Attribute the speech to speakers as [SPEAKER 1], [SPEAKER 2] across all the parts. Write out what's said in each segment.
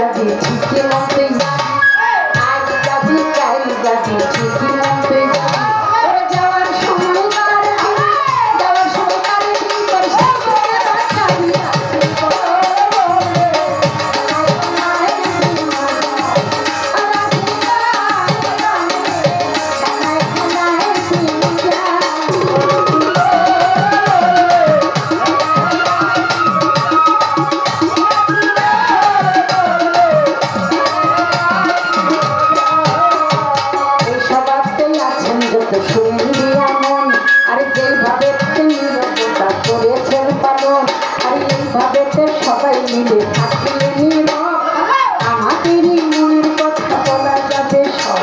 [SPEAKER 1] যাবি ঠিকই মতোই যাবি, আজ যাবি কাল যাবি ঠিকই মতোই যাবি। ওরে যাওয়ার সময় কারে দিবি, যাওয়ার সময় কারে দিবি, তোর সামনে বাঁচাবি আছে সবাই মিলে থাকলে নীরব, আমাদেরই মনের কথা বলা যাবে সব।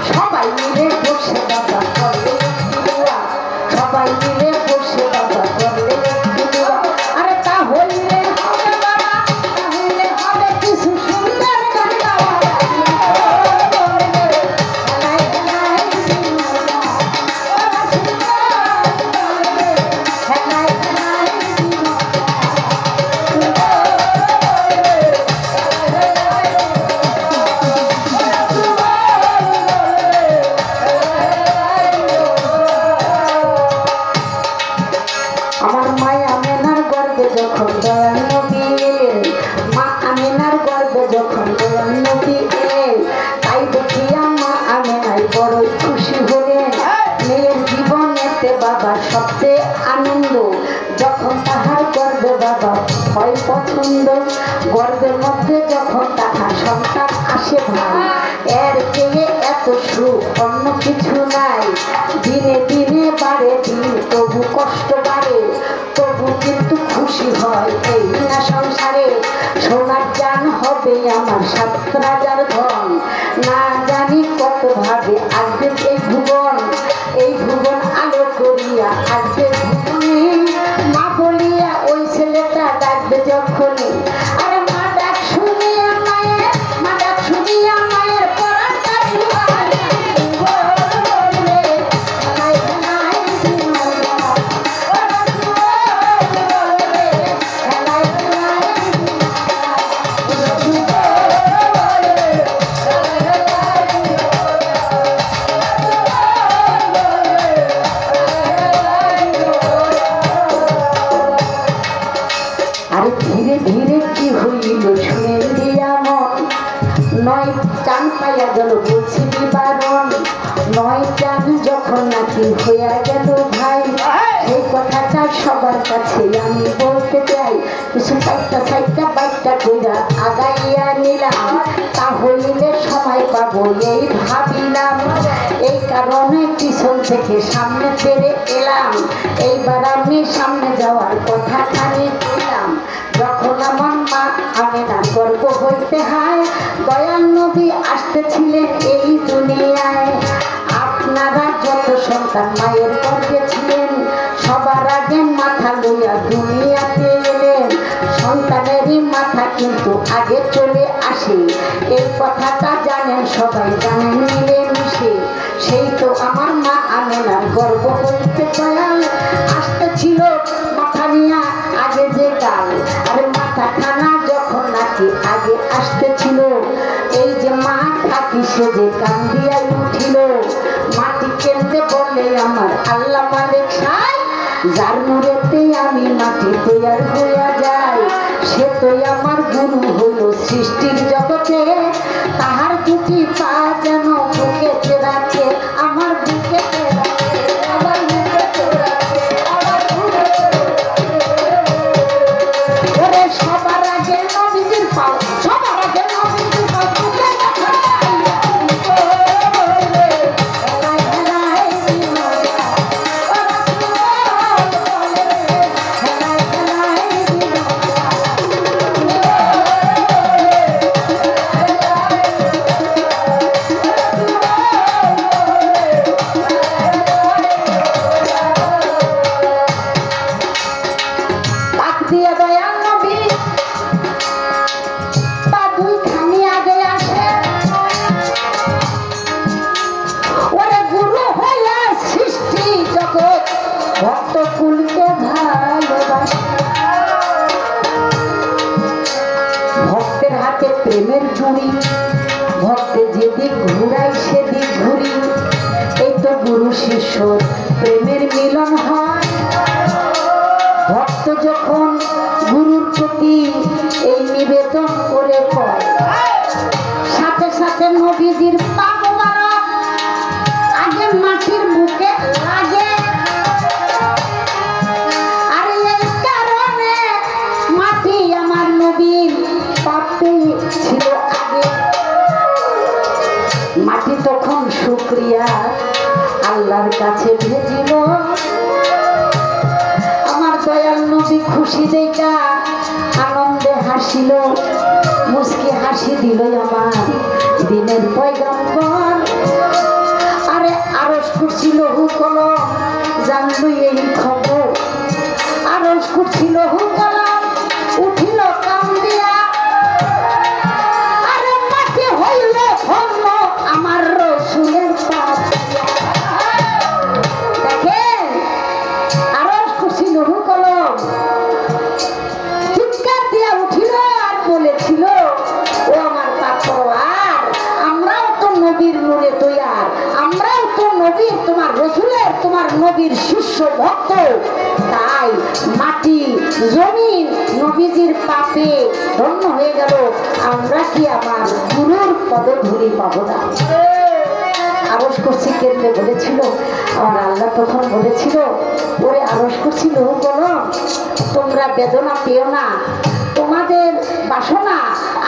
[SPEAKER 1] সবাই মিলে বসে বাবা করলে সবাই মিলে বসে বাবা করলে আরে তা হইলে হবে বাবা, তাহলে হবে কিছু সুন্দর গান গাওয়া। আমার মায়া আমেনার গর্বে যখন দয়াল নবী এলেন, মা আমেনার গর্বে যখন দয়াল নবী এলেন, তাই দেখিয়া মা আমেনাই বড়ই খুশি হলেন। মেয়ের জীবনেতে বাবা সবচেয়ে আনন্দ যখন তাহার গর্বে বাবা হয় পছন্দ। গর্বের মধ্যে যখন তাহার সন্তান আসে ভাই, এর চেয়ে এত সুখ অন্য কিছু নাই। দিনে দিনে বাড়ে দিন তবু কষ্ট বাড়ে, তবু কিন্তু খুশি হয় এই না সংসারে। সোনার জান হবে আমার 7 রাজার ধন, না জানি কত ভাবে আসবে এই ভুবন। এই ভুবন আলো করিয়া আসবে ভুবনে, মা বলিয়া ওই ছেলেটা ডাকবে যখনই। আরে মা ডাক শুনিয়া মায়ের, মা ডাক শুনিয়া মায়ের পরাণটা জুড়ায়। আরে ধীরে ধীরে কি হইল শুনেন দিয়া মন, নয় চান পাইয়া গেল বলছি বিবারণ। নয় চান যখন নাকি হইয়া গেল ভাই, সেই কথাটা সবার কাছে আমি বলতে চাই। কিছু চারটা চারটা বাইকটা কইরা আগাইয়া নিলাম, তা হইলে সময় পাবো এই ভাবিলাম। এই কারণে পিছন থেকে সামনে ফিরে এলাম, এইবার আমি সামনে যাওয়ার কথা খানি কইলাম। যখন আমার মা আমেনা গর্ব হইতে হয়, দয়াল নবী আসতেছিলেন এই দুনিয়ায়। আপনারা যত সন্তান মায়ের গর্ভে ছিলেন, সবার আগে মাথা লইয়া দুনিয়াতে এলেন। সন্তানেরই মাথা কিন্তু আগে চলে আসে, এই কথাটা জানেন সবাই, জানেন মিলে মিশে। সেই তো আমার মা আমেনার গর্ব হইতে দয়াল আসতেছিল মাথা নিয়া আগে যে ডাল। আরে মাথা খানা যখন নাকি আগে আসতেছিল, এই যে মা থাকি সে যে কান্দিয়াই উঠিল। মাটি কেন্দ্রে বলে আমার আল্লাহ মালিক সাই, যার মুরেতে আমি মাটি তৈয়ার হইয়া যাই, সে তো আমার গুরু হলো সৃষ্টির জগতে। তাহার দুটি পা যেন বুকেতে রাখে, আমার বুকেতে রাখে, আমার বুকেতে রাখে, আমার বুকেতে রাখে। ওরে সবার আগে নবীজির পাও, সবার আগে নবীজির পাও বুকে রাখে। প্রেমের ডুরি, ভক্তে যেদিক ঘুরাই সেদিক ঘুরি, এই তো গুরু শিষ্য প্রেমের মিলন হয়। ভক্ত যখন গুরুর প্রতি এই নিবেদন করে কয়, সাথে সাথে নবীজির পা মোবারক আগে মাটির বুকে লাগে। আর এই কারণে মাটি আমার নবীর পাপে ছিল আগে। মাটি তখন শুকরিয়া আল্লাহর কাছে ভেজিল। আমার দয়াল নবী খুশি দেখা আনন্দে হাসিল, মুস্কি হাসি দিল আমার দিনের পয়গম্বর। আরে আরশ কুরসি লৌহ কলম জানল এই খবর, আরশ কুরসি লৌহ কলম উঠিল কাম দিয়া। আরে মাটি হইল ধন্য আমার রসুলের পাপ। দেখেন আরশ কুরসি লৌহ কলম চিৎকার দিয়া উঠিল আর বলেছিল, ও আমার পাপরওয়ার, আমরাও তো নবীর নূরে তৈয়ার, আমরাও তো নবীর তোমার রসুলের তোমার নবীর শিষ্য ভক্ত। তাই মাটি জমিন নবীজির পাপে ধন্য হয়ে গেল, আমরা কি আমার গুরুর পদধূলি পাবো না? আরশ কুরসি কেন্দ্রে বলেছিল, আমার আল্লাহ তখন বলেছিল, ওরে আরশ কুরসি লৌহ কলম, তোমরা বেদনা পেও না, তোমাদের বাসনা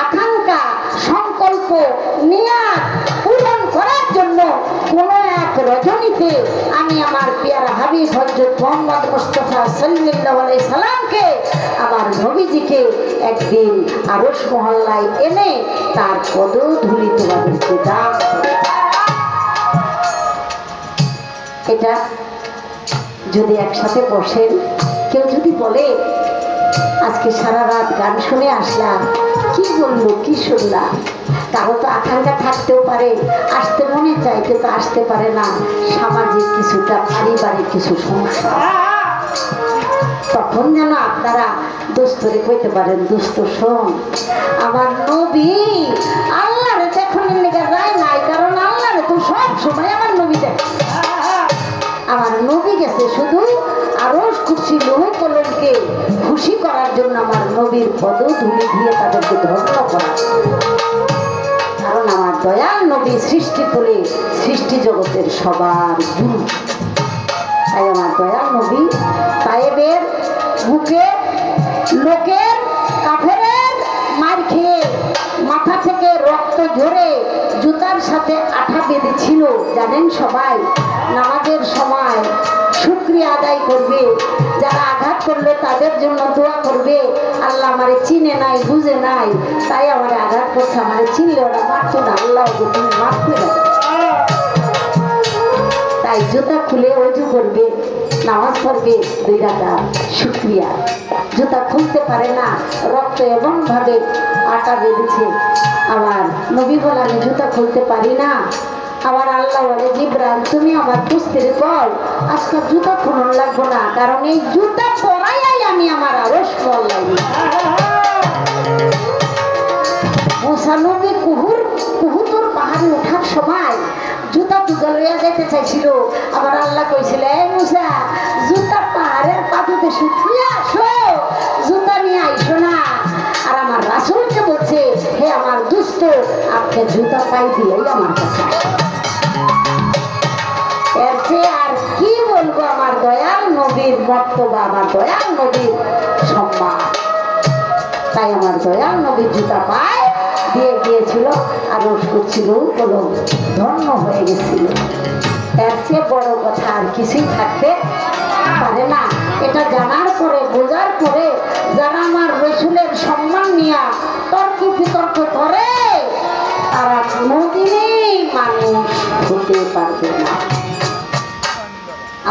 [SPEAKER 1] আকাঙ্ক্ষা সংকল্প নিয়াত পূরণ করার জন্য কোন এক রজনীতে আমি আমার পেয়ারা হাবিব হযরত মুহাম্মদ মুস্তাফা সাল্লাল্লাহু আলাইহি সাল্লামকে আমার নবীজিকে একদিন আরশ মহল্লায় এনে তার পদধূলি তোমাদেরকে দান। এটা যদি একসাথে বসেন, কেউ যদি বলে আজকে সারা রাত গান শুনে আসলাম, কি বললো কি শুনলাম, কারো তো আকাঙ্ক্ষা থাকতেও পারে, আসতে মনে চায় কিন্তু আসতে পারে না, সামাজিক কিছুটা পারিবারিক কিছু সমস্যা, তখন যেন আপনারা দোস্তরে কইতে পারেন, দোস্ত শোন, আমার নবী আল্লাহরে দেখুন লেগে যায় নাই, কারণ আল্লাহরে তো সব সময় আমার নবী দেখে। আমার নবী গেছে শুধু আরশ কুরসি লৌহ কলমকে খুশি করার জন্য, আমার নবীর পদধূলি দিয়ে তাদেরকে ধন্য করা। কারণ আমার দয়াল নবী সৃষ্টি করে সৃষ্টি জগতের সবার গুরু। তাই আমার দয়াল নবী তায়েবের বুকে লোকের কাফেরের মার খেয়ে মাথা থেকে রক্ত ঝরে জুতার সাথে আঠা বেঁধেছিল, জানেন সবাই, নামাজের সময় শুকরিয়া আদায় করবে, যারা আঘাত করবে তাদের জন্য দোয়া করবে, আল্লাহ আমারে চিনে নাই বুঝে নাই তাই আমারে আঘাত করছে, আমারে চিনলে ওরা মারতো না, আল্লাহ তুমি মাফ করে দাও। তাই জুতা খুলে ওযু করবে, নামাজ পড়বে 2 রাকাত শুকরিয়া। জুতা খুলতে পারে না, রক্ত এমন ভাবে আটা বেঁধেছে। আমার নবী বলে আমি জুতা খুলতে পারি না, আবার আল্লাহ বলে জিবরাইল তুমি আমার পুস্তিরে বল আজকে জুতা খুলন লাগবো না, কারণ এই জুতা পরাই আমি আমার আরশ মহল্লায়। মুসা নবী কুহুতুর পাহাড়ে ওঠার সময় জুতা দুগা লইয়া যাইতে চাইছিল, আবার আল্লাহ কইছিল, এই মুসা জুতা পাহাড়ের পাদুতে শুকিয়ে আসো, জুতা নিয়ে আইসো না। আর আমার রাসূলকে বলছে, হে আমার দুষ্ট, আপনি জুতা পাই দিলেই আমার কাছে। এর চেয়ে আর কি বলবো আমার দয়াল নবীর মর্তবা, আমার দয়াল নবীর সম্মান। তাই আমার দয়াল নবীর জুতা পায় দিয়ে গিয়েছিল, আরশ কুরসি লৌহ কলম ধন্য হয়ে গেছিল। এর চেয়ে বড় কথা আর কিছুই থাকতে পারে না। এটা জানার পরে বোঝার পরে যারা আমার রসুলের সম্মান নিয়ে তর্ক বিতর্ক করে তারা কোনোদিনই মানুষ হতে পারবে না।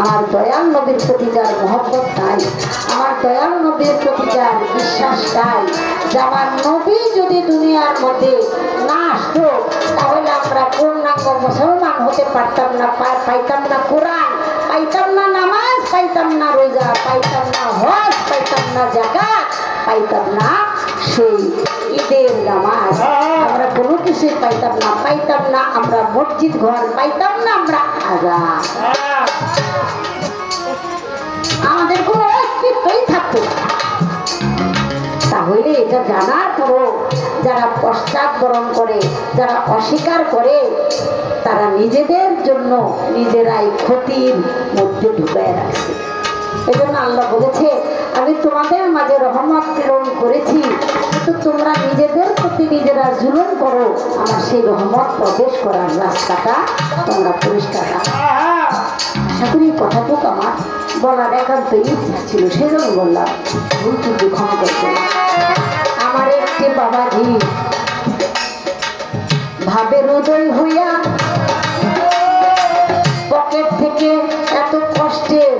[SPEAKER 1] আমার দয়াল নবীর প্রতি যার মহব্বত নাই, আমার দয়াল নবীর প্রতি যার বিশ্বাস নাই, যে আমার নবী যদি দুনিয়ার মধ্যে না আসতো তাহলে আমরা পূর্ণাঙ্গ মুসলমান হতে পারতাম না, পাইতাম না কোরআন, পাইতাম না নামাজ, পাইতাম না রোজা, পাইতাম না হজ, পাইতাম না যাকাত, পাইতাম না সেই ঈদের নামাজ। পাইতাম না আমরা মসজিদ ঘর, পাইতাম না আমরা আজান। আমাদের কোনো অস্তিত্বই থাকতো না। তাহলে এটা জানার পরও যারা পশ্চাৎবরণ করে, যারা অস্বীকার করে, তারা নিজেদের জন্য নিজেরাই ক্ষতির মধ্যে ঢুকায় রাখছে। এজন্য আল্লাহ বলেছে, আমি তোমাদের মাঝে রহমত প্রেরণ করেছি, কিন্তু তোমরা নিজেদের প্রতি নিজেরা জুলুম করো, আমার সেই রহমত প্রবেশ করার রাস্তাটা তোমরা পরিষ্কার রাখো। আশা করি কথাটুকু আমার বলার একান্ত ইচ্ছা ছিল, সেজন্য বললাম, ভুল ত্রুটি ক্ষমা করতে। আমার একটি বাবাজি ভাবের উদয় হইয়া পকেট থেকে এত কষ্টের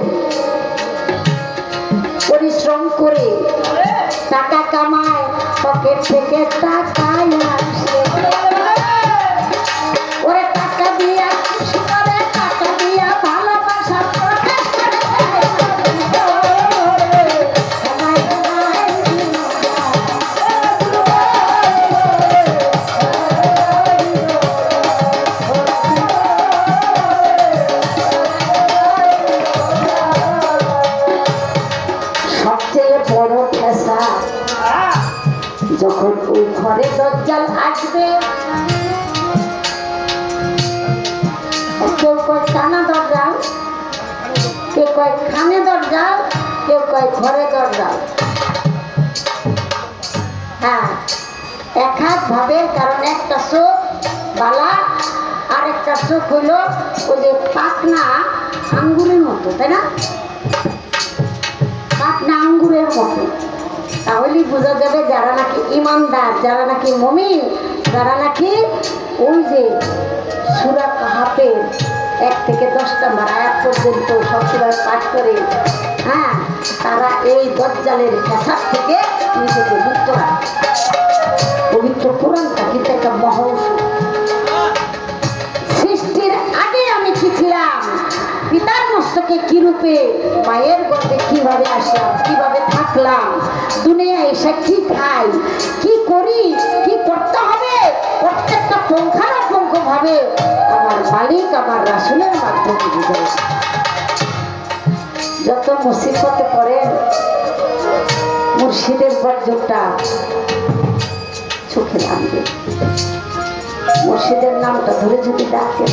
[SPEAKER 1] পরিশ্রম করে টাকা কামায়, পকেট থেকে টাকা আসে, ওরে টাকা দিয়া টাকা দিয়া ভালোবাসা প্রকাশ করে। সবচেয়ে বড় ঠেসা যখন ওই ঘরে দজ্জাল আসবে, কেউ কয় কানা দরজাল, কেউ কয় খানে দরজাল, কেউ কয় ঘরে দরজাল। হ্যাঁ, এক হাত ভাবে, কারণ একটা চোখ বালা আর একটা চোখ হইল ওই যে পাকনা আঙ্গুরের মতো, তাই না? পাকনা আঙ্গুরের মতো। তাহলেই বোঝা যাবে যারা নাকি ইমানদার, যারা নাকি মুমিন, যারা নাকি ওই যে সূরা কাহাফের 1 থেকে 10 নম্বর আয়াত পর্যন্ত সবসময় পাঠ করে, হ্যাঁ, তারা এই দজ্জালের ফ্যাসাদ থেকে নিজেকে মুক্ত রাখে। পবিত্র কোরআনটা কিন্তু একটা মহা ঔষধ। সৃষ্টির আগে আমি কি ছিলাম, পিতার মস্তকে কি রূপে, মায়ের গর্ভে কিভাবে আসলাম, কিভাবে থাকলাম, দুনিয়া এসে কি খাই, কি করি, কি করতে হবে, প্রত্যেকটা পুঙ্খানুপুঙ্খ ভাবে আমার মালিক আমার রাসূলের মাধ্যমে বুঝাই। যত মুসিবতে পড়েন, মুর্শিদের বর্জকটা চোখে লাগবে। মুর্শিদের নামটা ধরে যদি ডাকেন,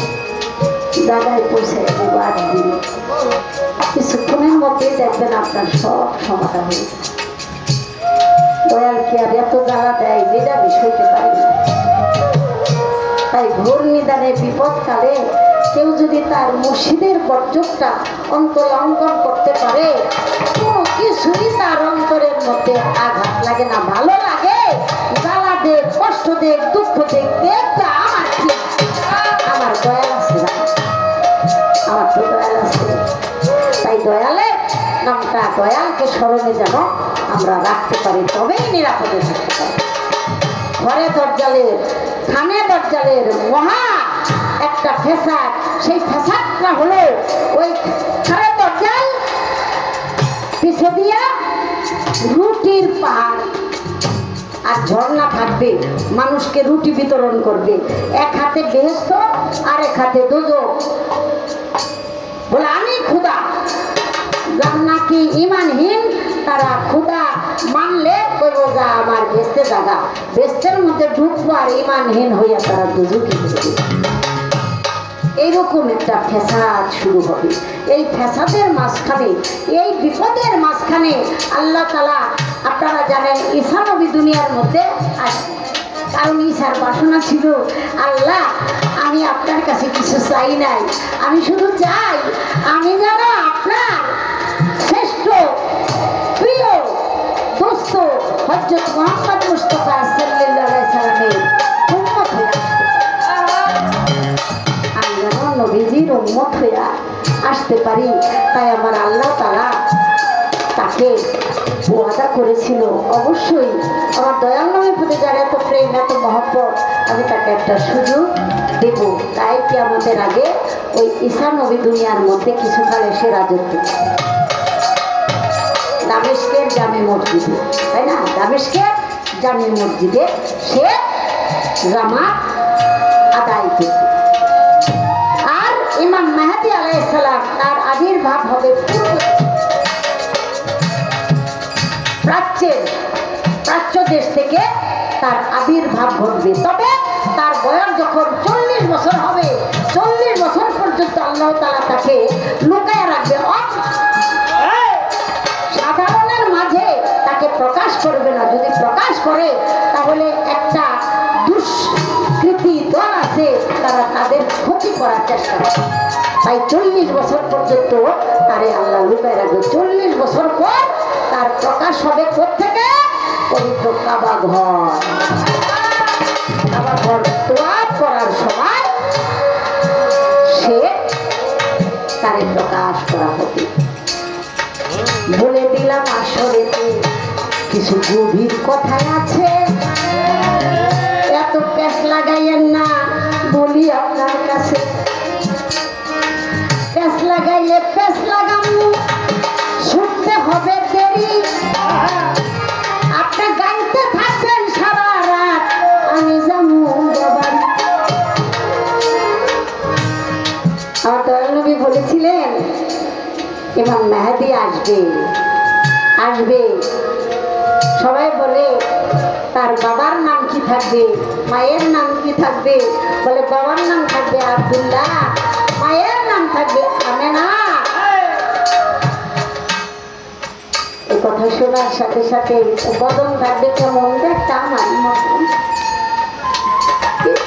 [SPEAKER 1] জায়গায় পৌঁছে দেব। আর দিন কিছুক্ষণের মধ্যেই দেখবেন আপনার সব সমাধান হয়ে যাবে। দয়াল কি আর এত জায়গা দেয় যেটা বিষয়তে পারি না। তাই ঘোর নিদানে বিপদকালে কেউ যদি তার মুর্শিদের বর্জকটা অন্তলঙ্ঘন করতে পারে, কোনো কিছুই তার অন্তরের মধ্যে আঘাত লাগে না, ভালো লাগে। জ্বালা দেখ, কষ্ট দেখ, দুঃখ দেখ, দেখবে আমার কি, আমার দয়াল আছে না, আমার তো দয়াল আছে। তাই দয়ালের নামটা, দয়ালকে স্মরণে যেন আমরা রাখতে পারি, তবেই নিরাপদে থাকতে পারি। ঘরে দরজালের, খানে দরজালের মহা একটা ফ্যাসাদ, সেই ফ্যাসাদটা হলো ওই ঘরে দরজাল পিছে দিয়া রুটির পাহাড় আর ঝর্ণা থাকবে, মানুষকে রুটি বিতরণ করবে। এক হাতে বেহেশত আর এক হাতে দোজখ। বলে আমি খোদা। জান্নাতি ঈমানহীন তারা খোদা মানলে কইব যা আমার বেহেশতে জায়গা, বেহেশতের মধ্যে ঢুকবো, আর ঈমানহীন হইয়া তারা দোজখে ঢুকবে। এইরকম একটা ফ্যাসাদ শুরু হবে। এই ফ্যাসাদের মাঝখানে, এই বিপদের মাঝখানে আল্লাহ তাআলা, আপনারা জানেন ঈসা নবী দুনিয়ার মধ্যে আসে, কারণ ঈসার বাসনা ছিল, আল্লাহ আমি আপনার কাছে কিছু চাই নাই, আমি শুধু চাই আমি যেন আপনার শ্রেষ্ঠ প্রিয় দোস্ত হযরত মুহাম্মদ মুস্তাফা সাল্লাল্লাহু আলাইহি সাল্লামের উম্মত হয়ে নবীজির উম্মত হইয়া আসতে পারি। তাই আমার আল্লাহ তাআলা তাকে ওয়াদা করেছিল, অবশ্যই আমার দয়াল নবীর প্রতি যার এত প্রেম, এত মহব্বত, আমি তাকে একটা সুযোগ দেব। তাই কিয়ামতের আগে ওই ঈসা নবী দুনিয়ার মধ্যে কিছুকাল এসে রাজত্ব, দামেস্কের জামে মসজিদে, তাই না, দামেস্কের জামে মসজিদে সে জামাত আদায় করবে। আর ইমাম মেহেদী আলাইহিস সালাম তার আবির্ভাব হবে প্রাচ্য দেশ থেকে তার আবির্ভাব ঘটবে। তবে তার বয়স যখন 40 বছর হবে, 40 বছর পর্যন্ত আল্লাহ তাআলা তাকে লুকায় রাখবে, সাধারণের মাঝে তাকে প্রকাশ করবে না। যদি প্রকাশ করে তাহলে একটা দুষ্কৃতী দল আছে, তারা তাদের ক্ষতি করার চেষ্টা করে। তাই 40 বছর পর্যন্ত তারে আল্লাহ লুকায় রাখবে। 40 বছর পর তার প্রকাশ হবে কোত্থেকে? পবিত্র কাবা ঘর। কাবা ঘর তোয়াফ করার সময় সে তারে প্রকাশ করা হবে। বলে দিলাম আসরেতে কিছু গভীর কথা আছে, এত প্যাস লাগাইয়েন না। বলি আপনার কাছে, প্যাস লাগাইলে প্যাস লাগামু, শুনতে হবে দেরি। আপনি গাইতে থাকবেন সারা রাত, আমি যাবো বাড়ি। আমার দয়াল নবী বলেছিলেন ইমাম মেহেদী আসবে। সবাই বলে তার বাবার নাম কি থাকবে, মায়ের নাম কি থাকবে? বলে বাবার নাম থাকবে আব্দুল্লাহ, মায়ের নাম থাকবে আমেনা। এই কথা শোনার সাথে সাথে বদন থাকবে কেমন দেখতে আমার মতন,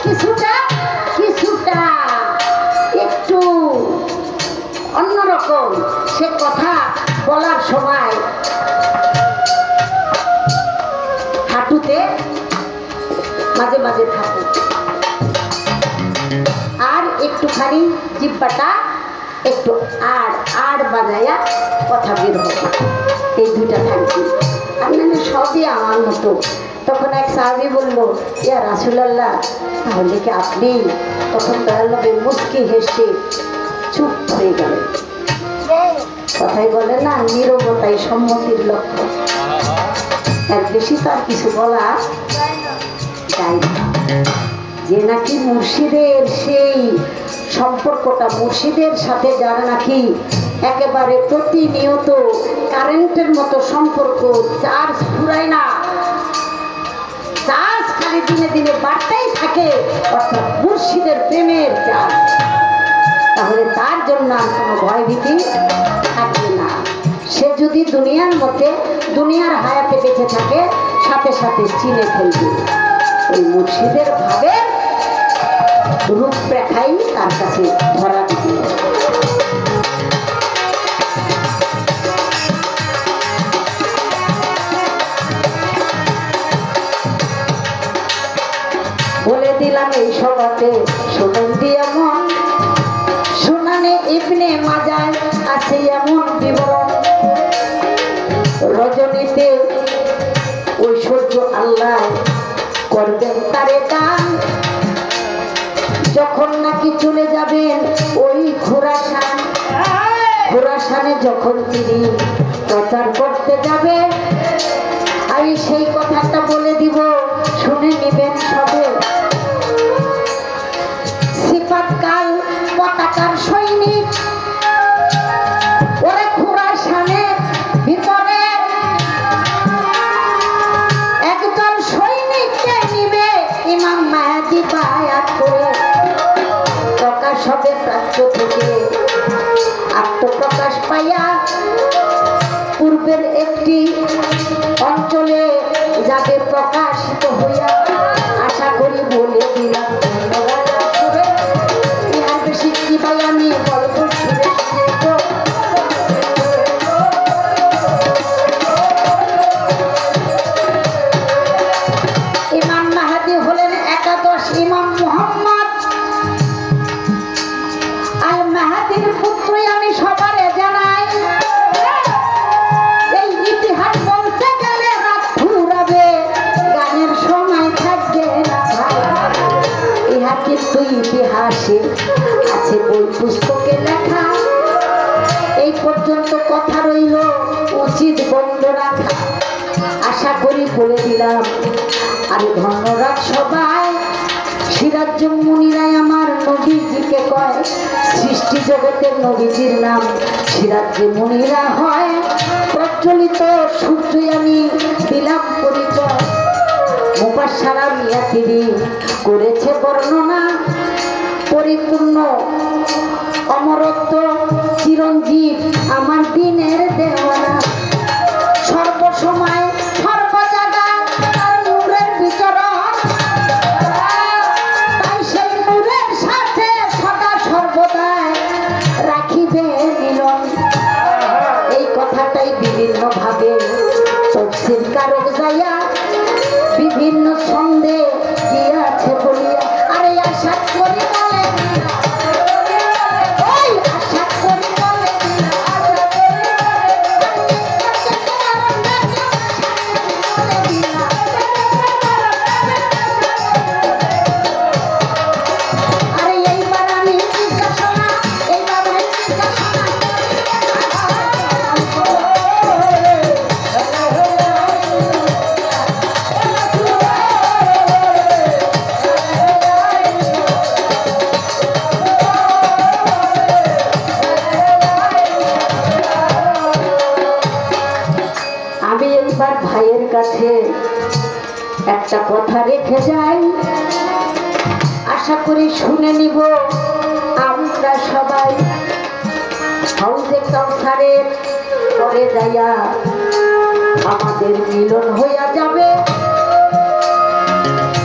[SPEAKER 1] কিছুটা একটু অন্যরকম। সে কথা বলার সময় হাঁটুতে মাঝে মাঝে থাকে, আর একটুখানি জিব্বাটা একটু আড় বাজায়া কথা বের হবে। এই দুইটা থাকবে। আপনাদের সবই আমার মতো। তখন এক সাহাবী বলল, ইয়া রাসূলুল্লাহ, তাহলে কি আপনি? তখন দয়াল নবী মুস্কি হেসে চুপ হয়ে গেলেন। কথাই বলে না, নীরবতাই সম্মতির লক্ষ্য। এর বেশি তার কিছু বলা যায় না। যে নাকি মুর্শিদের সেই সম্পর্কটা, মুর্শিদের সাথে যারা নাকি একেবারে প্রতিনিয়ত কারেন্টের মতো সম্পর্ক, চার্জ ফুরায় না, চার্জ খালি দিনে দিনে বাড়তেই থাকে, অর্থাৎ মুর্শিদের প্রেমের চার্জ, তাহলে তার জন্য আর কোনো ভয়ভীতি থাকবে না। সে যদি দুনিয়ার মধ্যে দুনিয়ার হায়াতে বেঁচে থাকে, সাথে সাথে চিনে ফেলবে। ওই মুর্শিদের ভাবে রূপরেখাই তার কাছে ধরা দিবে। বলে দিলাম এই সভাতে শোনেন দিয়া মন, শুনানে ইবনে মাজায় আছে এমন বিবরণ। রজনীতে ঐশ্বর্য আল্লাহ করবেন তারে দান, যখন নাকি চলে যাবেন ওই খোরাসানে যখন তিনি প্রচার করতে যাবে, আমি সেই কথাটা বলে দিব, শুনে নিবেন সবে। সিফাতকাল পতাকার সৈনিক ওরে খোরাসানে ভিতরে একদল সৈনিককে নিবে ইমাম মেহেদী বায়াত করে। প্রকাশ হবে প্রাচ্য থেকে, আত্মপ্রকাশ পাইয়া পূর্বের একটি অঞ্চলে যাবে প্রকাশিত হইয়া। আশা করি বলে দিলাম ইহার বেশি কি ভাই আমি গল্প শুনে ইমাম মেহেদী হলেন একাদশ ইমাম মুহাম্মদ আল মেহেদীর পুত্রই আমি সবারে জানাই। এই ইতিহাস বলতে গেলে রাত ফুরাবে, গানের সময় থাকবে না। ইহা কিন্তু ইতিহাসে আছে, বই পুস্তকে লেখা। এই পর্যন্ত কথা রইল, উচিত বন্ধ রাখা। আশা করি বলে দিলাম। আর ধন্যবাদ সবাই। সিরাজ মুনিরা অনেকে কয় সৃষ্টি জগতের নবীজির নাম সিরাজে মুনিরা হয় প্রচলিত সূর্যই আমি দিলাম পরিচয় মুফাসসারা মিয়া তিনি করেছে বর্ণনা পরিপূর্ণ অমরত্ব চিরঞ্জীব আমার দিনের দেওয়ানা সর্বসময় সর্ব জায়গায় তার নূরের বিচরণ তাই সেই নূরের সাথে সদা সর্বদাই রাখিবে মিলন এই কথাটাই বিভিন্ন ভাবে তফসির কারক যাইয়া বিভিন্ন ছন্দে গিয়াছে বলিয়া আরে আশা করি বলে ভাইয়ের কাছে একটা কথা রেখে যাই আশা করি শুনে নিব আমরা সবাই হাউজে কাউসারের পরে যাইয়া আমাদের মিলন হইয়া যাবে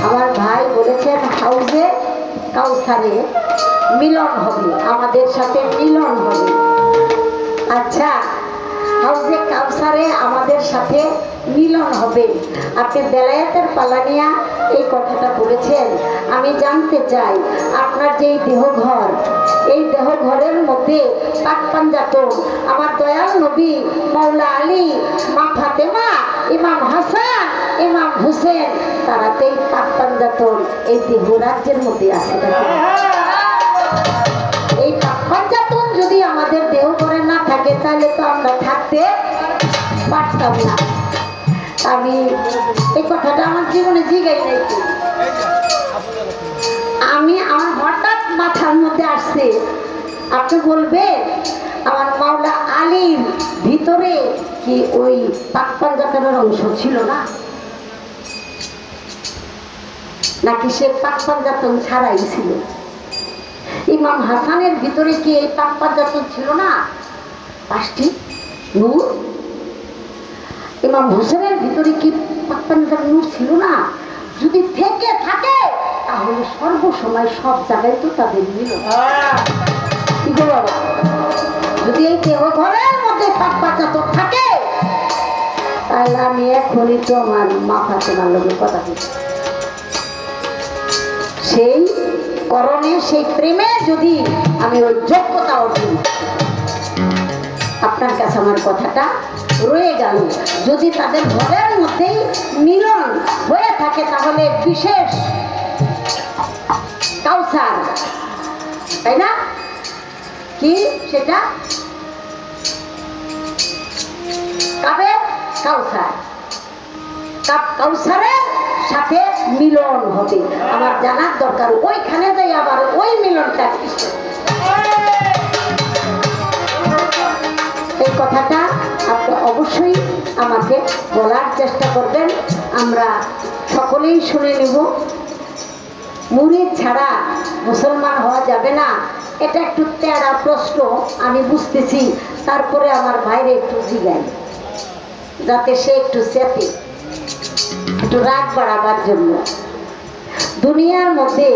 [SPEAKER 1] আমার ভাই বলেছেন হাউজে কাউসারে মিলন হবে আমাদের সাথে মিলন হবে আচ্ছা হাউজে কাউসারে আমাদের সাথে মিলন হবে আপনি বেলায়েতের পালানিয়া এই কথাটা বলেছেন আমি জানতে চাই আপনার যে দেহঘর এই দেহঘরের মধ্যে পাক পাঞ্জাতন আমার দয়াল নবী মাওলা আলী মা ফাতেমা ইমাম হাসান ইমাম হুসেন তারা তো এই পাক পাঞ্জাতন এই দেহ রাজ্যের মধ্যে আছে এই পাক পাঞ্জাতন যদি আমাদের দেহঘরে না থাকে তাহলে তো আমরা থাকতে পারতাম না আমি এই কথাটা আমার জীবনে জিগাই নাই আমি আমার হঠাৎ মাথার মধ্যে আসছে আপনি বলবেন আমার মাওলা আলীর ভিতরে কি ওই পাক পাঞ্জাতনের অংশ ছিল না নাকি সে পাক পাঞ্জাতন ছাড়াই ছিল ইমাম হাসানের ভিতরে কি এই পাক পাঞ্জাতন ছিল না 5টি নূর ইমাম হোসেনের ভিতরে কি পাক পাঞ্জাতন নূর ছিল না যদি থেকে থাকে তাহলে সর্বসময় সব জায়গায় তো তাদের মিলন কি বলো যদি এই দেহঘরের মধ্যে পাক পাঞ্জাতন থাকে তাহলে আমি এখনই তো আমার মা ফাতেমার লোকের কথা বলছি সেই করণে সেই প্রেমে যদি আমি ওই যোগ্যতা অর্জন আপনার কাছে আমার কথাটা রয়ে গেল যদি তাদের ঘরের মধ্যেই মিলন হয়ে থাকে তাহলে বিশেষ কাউসার তাই না কি সেটা কাবে কাউসার কাউসারের সাথে মিলন হবে আমার জানার দরকার ওইখানে যাই আবার ওই মিলনটা এই কথাটা আপনি অবশ্যই আমাকে বলার চেষ্টা করবেন আমরা সকলেই শুনে নেব মুরিদ ছাড়া মুসলমান হওয়া যাবে না এটা একটু তেড়া প্রশ্ন আমি বুঝতেছি তারপরে আমার ভাইরে একটু জিগাই যাতে সে একটু চেপে একটু রাগ বাড়াবার জন্য দুনিয়ার মধ্যে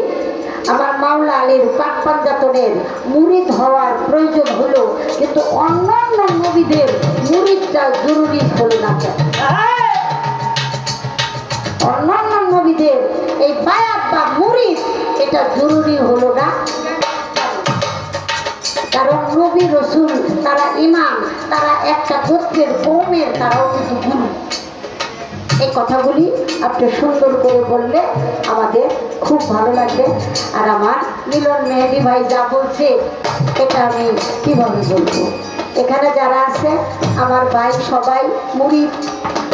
[SPEAKER 1] আমার মাওলা আলীর পাক পাঞ্জাতনের মুরিদ হওয়ার প্রয়োজন হলো কিন্তু অন্যান্য নবীদের মুরিদটা জরুরি হলো না অন্যান্য নবীদের এই বায়াত বা মুরিদ এটা জরুরি হলো না কারণ নবী রসুল তারা ইমাম তারা একটা গোত্রের কওমের তারাও কিন্তু গুরু এই কথাগুলি আপনি সুন্দর করে বললে আমাদের খুব ভালো লাগবে আর আমার মিলন মেহেদি ভাই যা বলছে এটা আমি কিভাবে বলবো এখানে যারা আছে আমার ভাই সবাই মুরিদ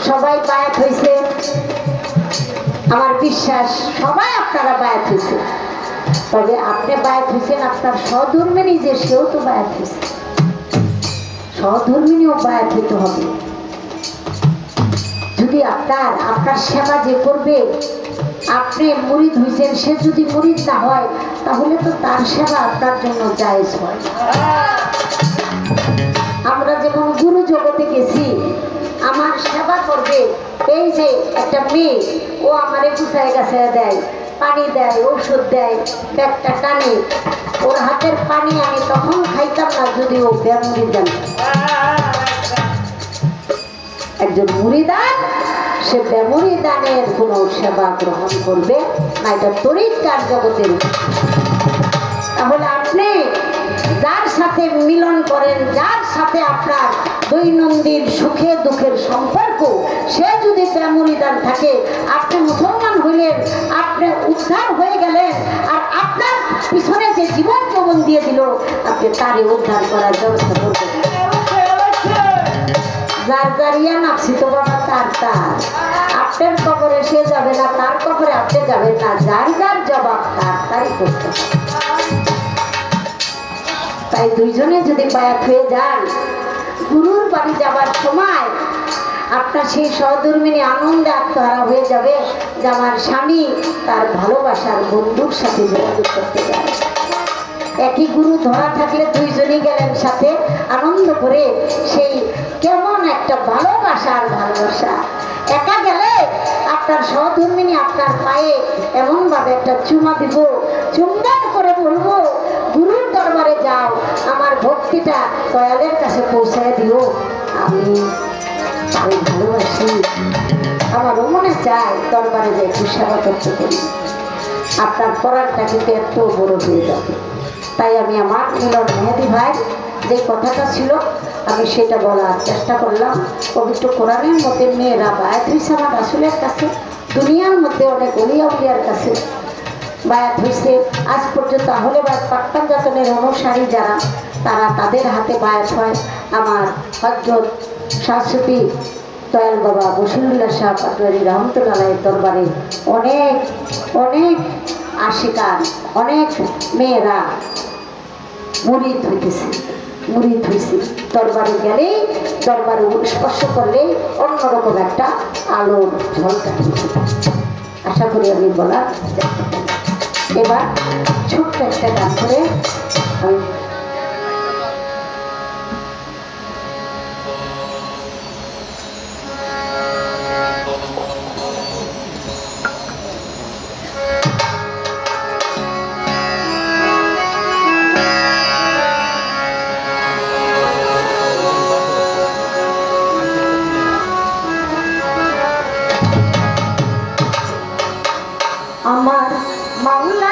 [SPEAKER 1] সবাই বায়াত হয়েছে আমার বিশ্বাস সবাই আপনারা বায়াত হয়েছে তবে আপনি বায়াত হয়েছেন, আপনার সহধর্মিনী যে সেও তো বায়াত হয়েছে, সহধর্মিনীও বায়াত হইতে হবে। যদি আপনার সেবা যে করবে, আপনি মুরিদ হয়েছেন, সে যদি মুরিদ না হয় তাহলে তো তার সেবা আপনার জন্য জায়েজ হয়। আমরা যেমন গুরু জগতে গেছি, আমার সেবা করবে, এই যে একটা মেয়ে, ও আমারে গুছায় গাছে দেয়, পানি দেয়, ঔষধ দেয়, ব্যাগটা টানে, ওর হাতের পানি আমি তখন খাইতাম না যদি ও বেমুরি দেন। একজন মুরিদান সে বেমুরি দানের কোন সেবা গ্রহণ করবে না, এটা তরিকার জগতের। তাহলে আপনি যার সাথে মিলন করেন, যার সাথে আপনার দৈনন্দিন সুখে দুঃখের সম্পর্ক, সে যদি বেমুরিদান থাকে, আপনি মুসলমান হইলেন, আপনি উদ্ধার হয়ে গেলেন, আর আপনার পিছনে যে জীবন যৌবন দিয়ে দিল, আপনি তারই উদ্ধার করার ব্যবস্থা করবেন। যার যারিয়া নাপছি তো বাবা তার আপনার কবরে সে যাবে না, তার কবরে আপনি যাবেন না, যার যার জবাব তারই করতে। তাই দুইজনে যদি বায়াত হয়ে যান, গুরুর বাড়ি যাবার সময় আপনার সেই সহধর্মিনী আনন্দে আত্মহারা হয়ে যাবে যে আমার স্বামী তার ভালোবাসার বন্ধুর সাথে যোগাযোগ করতে যায়। একই গুরু ধরা থাকলে দুইজনই গেলেন সাথে, আনন্দ করে সেই কেমন একটা ভালোবাসা। একা গেলে আপনার সহধর্মিনী আপনার পায়ে এমন ভাবে একটা চুমা দিব, চুম্বন করে বলবো, গুরুর দরবারে যাও, আমার ভক্তিটা দয়ালের কাছে পৌঁছায় দিও, আমি ভালোবাসি, আমার মনে চায় দরবারে যাই একটু সেবা করতে করি। আপনার পড়ারটা কিন্তু এত বড় হয়ে যাবে। তাই আমি আমার মিলন মেহেদি ভাই যে কথাটা ছিল আমি সেটা বলার চেষ্টা করলাম। পবিত্র কোরআনের মধ্যে মেয়েরা বায়াত হয়েছে আমার রাসূলের কাছে, দুনিয়ার মধ্যে অনেক অলিয়া উলিয়ার কাছে বায়াত হয়েছে। আজ পর্যন্ত আহলে বায়াত পাক্তান জাতনের অনুসারী যারা, তারা তাদের হাতে বায়াত হয়। আমার হযরত শাহসুফি দয়াল বাবা বশিরুল্লাহ শাহ পাটোয়ারি রহমতুল্লাহের দরবারে অনেক অনেক আশিকার, অনেক মেয়েরা মুরিদ হইতেছে, মুরিদ হয়েছে। দরবারে গেলেই, দরবারে স্পর্শ করলেই অন্যরকম একটা আলোর ঝলকা। আশা করি আমি বলার চেষ্টা করি। এবার ছোট্ট একটা গান করে আমি আমার মাওলা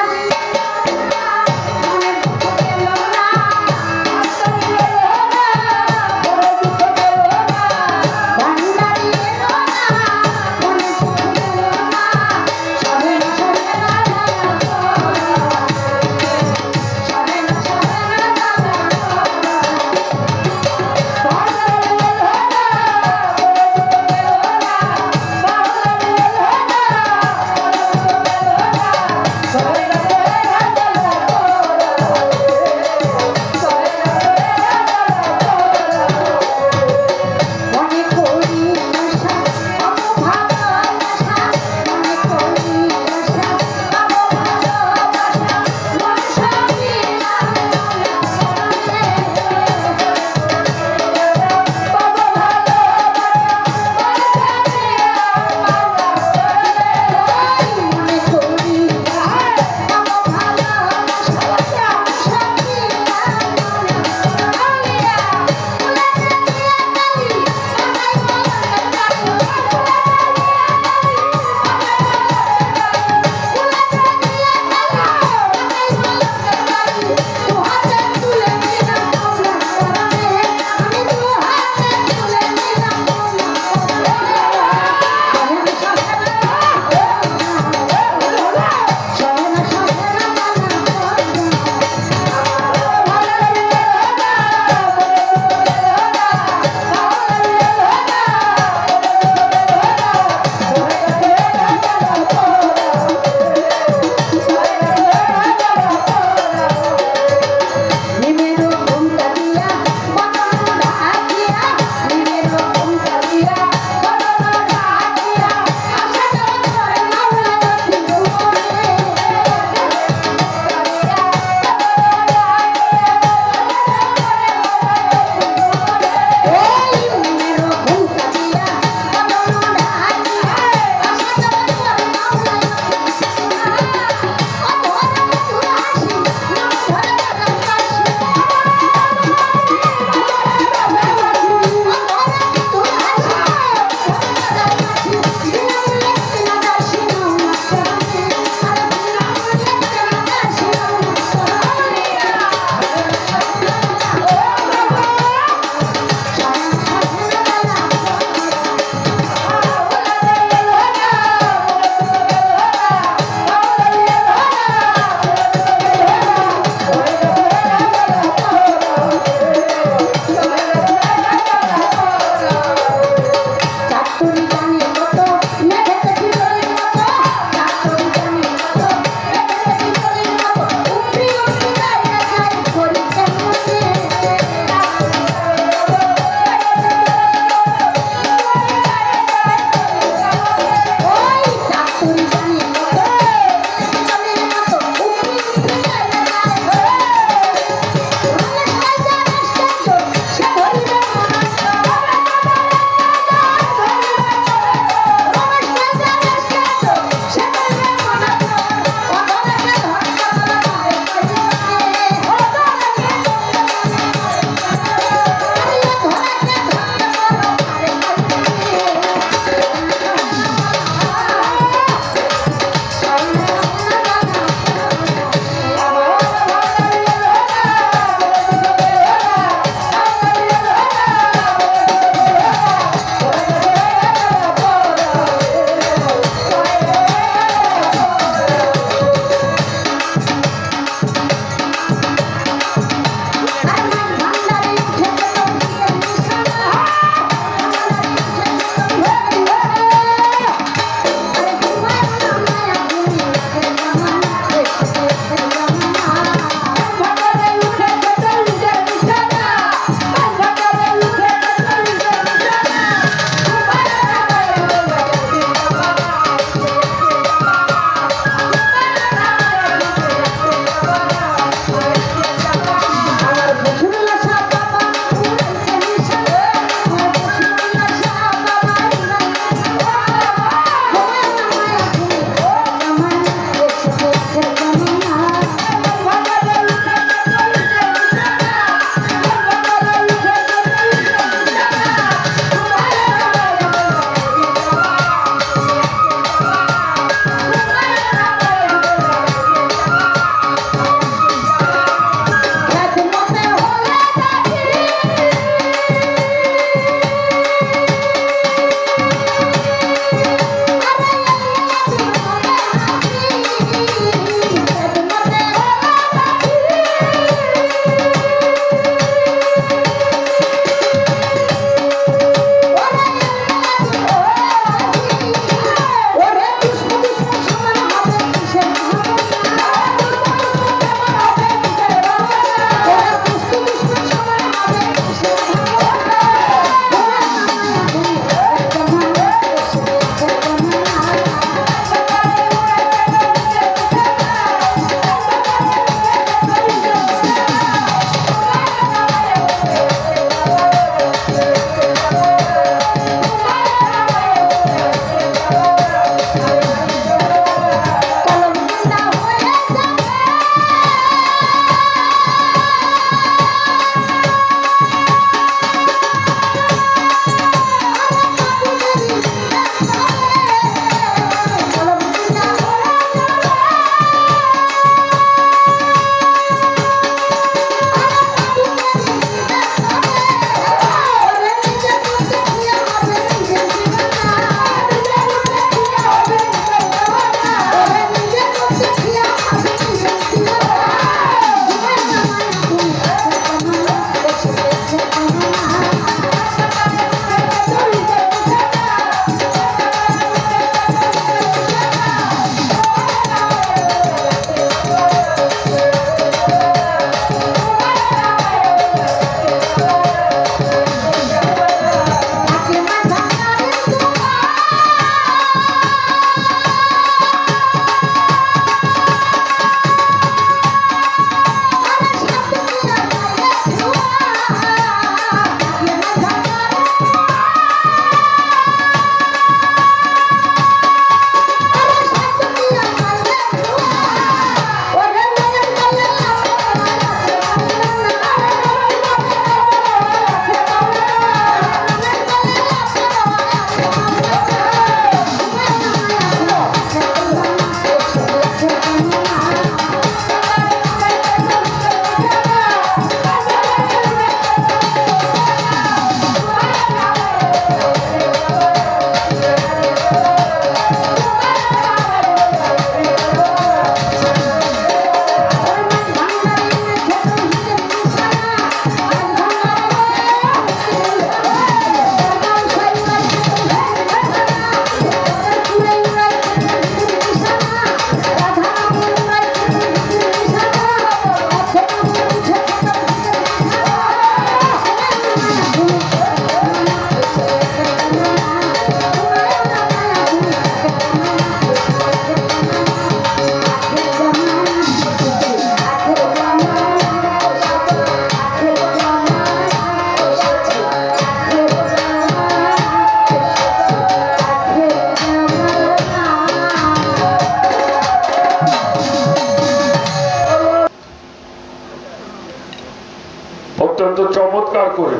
[SPEAKER 2] অত্যন্ত চমৎকার করে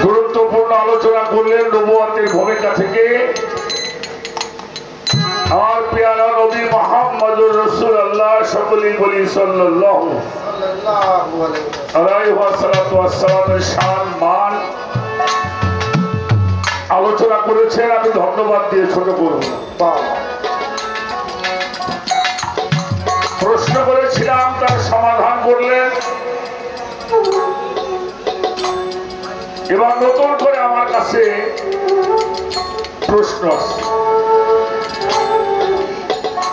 [SPEAKER 2] গুরুত্বপূর্ণ আলোচনা করলেন নবুয়তের ভূমিকা থেকে। আর পেয়ারা নবী মুহাম্মদুর রাসূলুল্লাহ সকলেই বলি সাল্লাল্লাহু আলাইহি ওয়াসাল্লামের শান মান আলোচনা করেছেন। আমি ধন্যবাদ দিয়ে ছোট করব। প্রশ্ন করেছিলাম, তার সমাধান করলেন। এবার নতুন করে আমার কাছে প্রশ্ন আছে।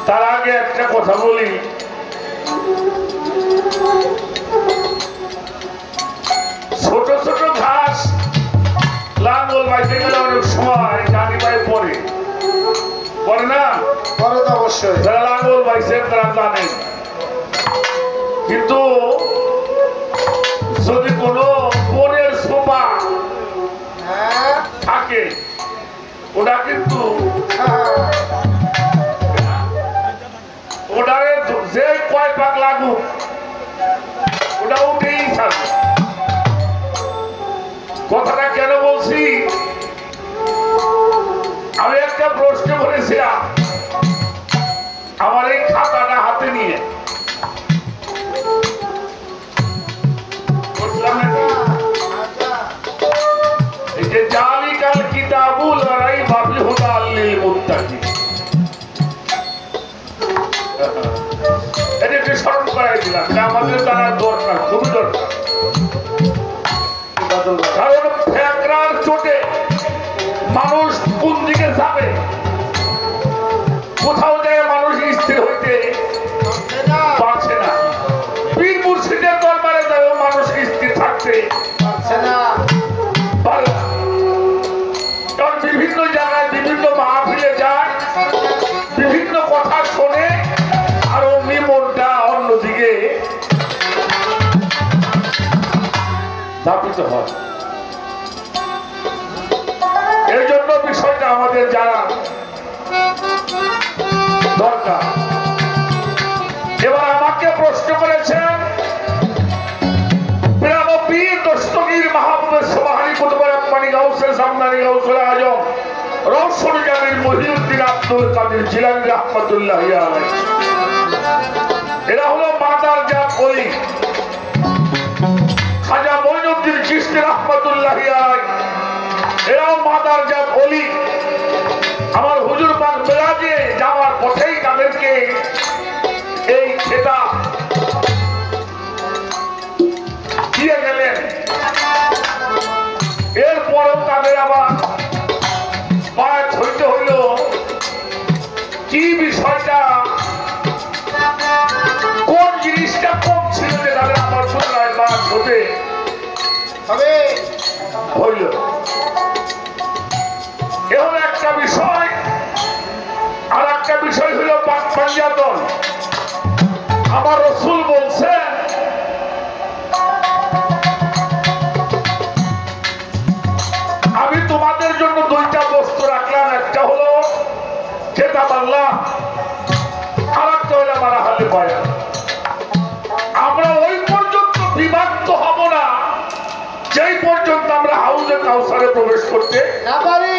[SPEAKER 2] তার আগে একটা কথা বলি, ছোট ছোট ঘাস লাঙ্গল বাইতে গেলে অনেক সময় ডানি পায়ে পড়ে না? পরে তো অবশ্যই যারা লাঙ্গল বাইছেন তারা জানেন। কিন্তু যদি কোনো বনের সোপা থাকে, ওটা কিন্তু ওটারে যে কয় পাক লাগুক ওটা উঠেই থাকবে। কথাটা কেন বলছি, আমি একটা প্রশ্ন করেছিলাম আমার এই খাতাটা হাতে নিয়ে, এই যে জালিকাল কিতাবুল রাইবা ফিহি হুদাল লিল মুত্তাকিন, এটা একটু স্মরণ করাই দিলাম। এটা আমাদের জানার দরকার, খুবই দরকার। কারণ ফেকরার চোটে মানুষ কোন দিকে যাবে, কোথাও যায় মানুষ স্থির হইতে পারছে না। পীর মুর্শিদের দরবারে যায় মানুষ স্থির থাকতে পারছে না। কারণ বিভিন্ন জায়গায় বিভিন্ন মাহফিলে যায়, বিভিন্ন কথা শোনে, আর অমনি মনটা অন্যদিকে ধাপিত হয়। এই জন্য বিষয়টা আমাদের জানা দরকার। এবার আমাকে প্রশ্ন করেছেন পীর দস্তগীর মাহবুবের সুবহানী কুতুব রব্বানী গাউসুল জামানী গাউসুল আজম রওশন জামিল মুহিউদ্দিন আব্দুল কাদের জিলানী রাহমাতুল্লাহি আলাইহি, এরা হলো মাদার জাত ওলি। খাজা মঈনুদ্দিন চিশতি রাহমাতুল্লাহি আলাইহি, এরাও মাদার জাত ওলি। আমার হুজুর পাক মেরাজে যাওয়ার পথেই তাদেরকে এই খেতাব দিয়ে গেলেন। এরপরেও তাদের আবার বায়াত হইতে হইল। কি বিষয়টা, কোন জিনিসটা কম ছিল যে তাদের আমার সুতরায় বায়াত হতে হইল, এ হলো একটা বিষয়। আর একটা বিষয় হইল পাঞ্জাতন। আমার রাসূল বলছেন, আমি তোমাদের জন্য দুইটা বস্তু রাখলাম, একটা হলো কিতাব আল্লাহ, আর একটা হলো আমার আহলে বায়াত। আমরা ওই পর্যন্ত বিভক্ত হব না যেই পর্যন্ত আমরা হাউজে কাউসারে প্রবেশ করতে না পারি।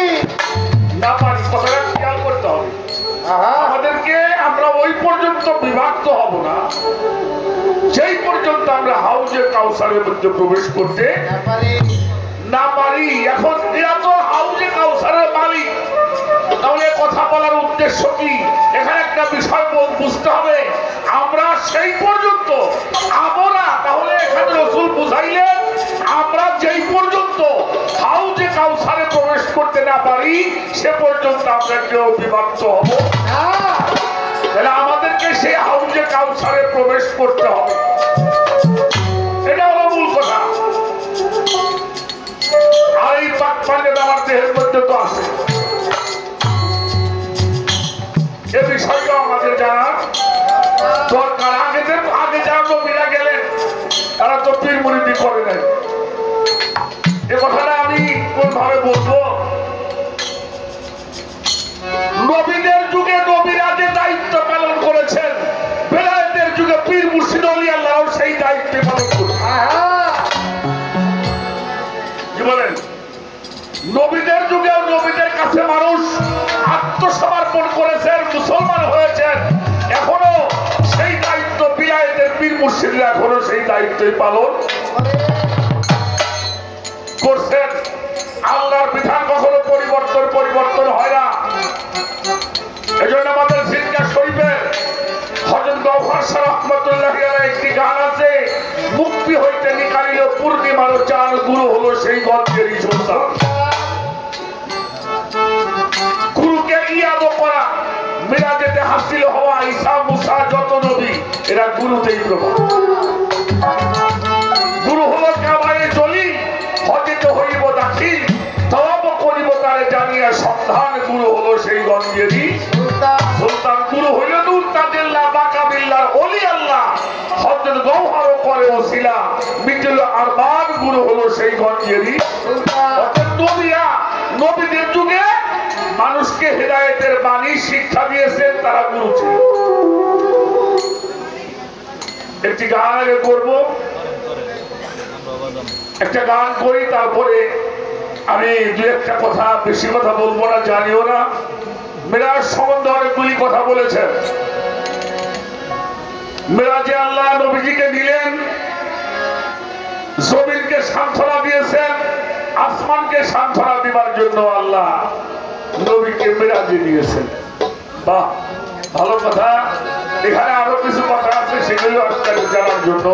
[SPEAKER 2] কথাটা খেয়াল করতে হবে আমাদেরকে। আমরা ওই পর্যন্ত বিভক্ত হব না যেই পর্যন্ত আমরা হাউজে কাউসারের মধ্যে প্রবেশ করতে না পারি। এখন এরা তো হাউজে কাউসারের মালিক, তাহলে কথা বলার উদ্দেশ্য কি? এখানে একটা বিষয় বুঝতে হবে, আমরা সেই পর্যন্ত আমরা, তাহলে এখানে রাসূল বুঝাইলেন আমরা যেই পর্যন্ত হাউজে কাউসারে প্রবেশ করতে না পারি সে পর্যন্ত আমরা কেউ বিভক্ত হব না। তাহলে আমাদেরকে সেই হাউজে কাউসারে প্রবেশ করতে হবে, এটা হলো মূল কথা। আর এই পাক পাঞ্জাব আমার দেহের মধ্যে তো আছে, এ বিষয়টা আমাদের জানা দরকার। আগে যারা নবীরা গেলেন তারা তো পীর মুরিদি করে নাই। এ কথাটা আমি কোন ভাবে বলবো? নবীদের যুগে নবীদের যুগেও নবীদের কাছে মানুষ আত্মসমর্পণ করেছেন, মুসলমান হয়েছেন। এখনো সেই দায়িত্ব বিলায়েতের পীর মুর্শিদরা এখনো সেই দায়িত্বই পালন করছেন। আল্লাহর বিধান কখনো পরিবর্তন হয় না। এজন্য আমাদের জিনকা শরীফের হযরত গওহর শাহ রাহমাতুল্লাহি আলাইহি একটি গান আছে, মুক্তি হইতে নিকালিল পূর্ণিমার চাঁদ, গুরু হলো সেই গঞ্জেরই সুলতান। গুরুকে ইয়াদ করা, মিরাজেতে হাসিল হওয়া ঈসা মুসা যত নবী এরা গুরুতেই প্রমাণ। গুরু হলো কাবায়ে জলি, হজেতে হইব দাখিল, তওয়াব করিব তারে জানিয়া সন্ধান, গুরু হলো সেই গঞ্জেরই সুলতান। গুরু হইল নূর তাজিল্লাহ বাকাবিল্লাহর ওলি আল্লাহ, হযরত গওহর করে ওসিলা, মিটল আরমান, গুরু হলো সেই গঞ্জেরই সুলতান। নবীদের যুগে মানুষকে হেদায়েতের বাণী শিক্ষা দিয়েছেন, তারা গুরু ছিল। একটি গান আগে করব, একটা গান করি, তারপরে আমি দু একটা কথা, বেশি কথা বলবো না, জানিও না। মেরাজ সম্বন্ধে অনেকগুলি কথা বলেছেন। মেরাজে আল্লাহ নবীজিকে দিলেন, জমিনকে সান্ত্বনা দিয়েছেন, আসমানকে সান্ত্বনা দিবার জন্য আল্লাহ নবীকে মেরাজে দিয়েছেন। বাহ, ভালো কথা। এখানে আরো কিছু কথা আছে, সেগুলো আপনাকে জানার জন্য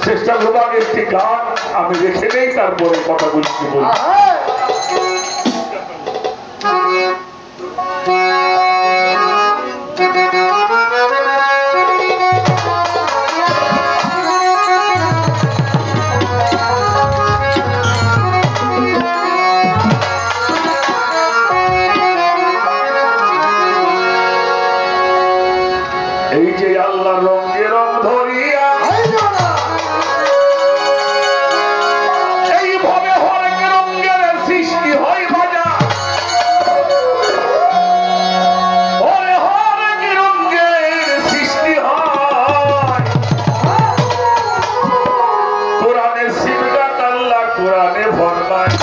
[SPEAKER 2] চেষ্টা করবো। আগে একটি গান আমি রেখে নেই, তারপরে কথাগুলি কি বলি। এই যে আল্লাহ রঙে রং ধরিয়া এইভাবে হরেক রঙের সৃষ্টি হয় বাজা, ওরে হরেক রঙের সৃষ্টি হয়। কোরআনে সিবগাত আল্লাহ কোরআনে ফরমায়,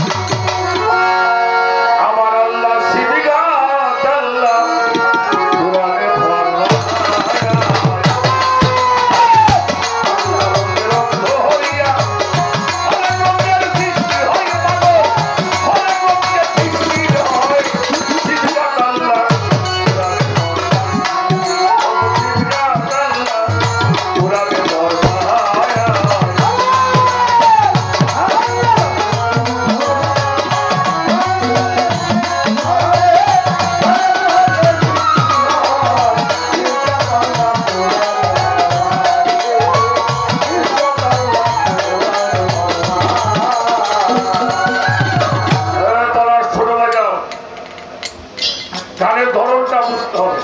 [SPEAKER 2] আমার আল্লাহ সিবগাত আল্লাহ কোরআনে ফরমায়। গানের ধরনটা বুঝতে হবে।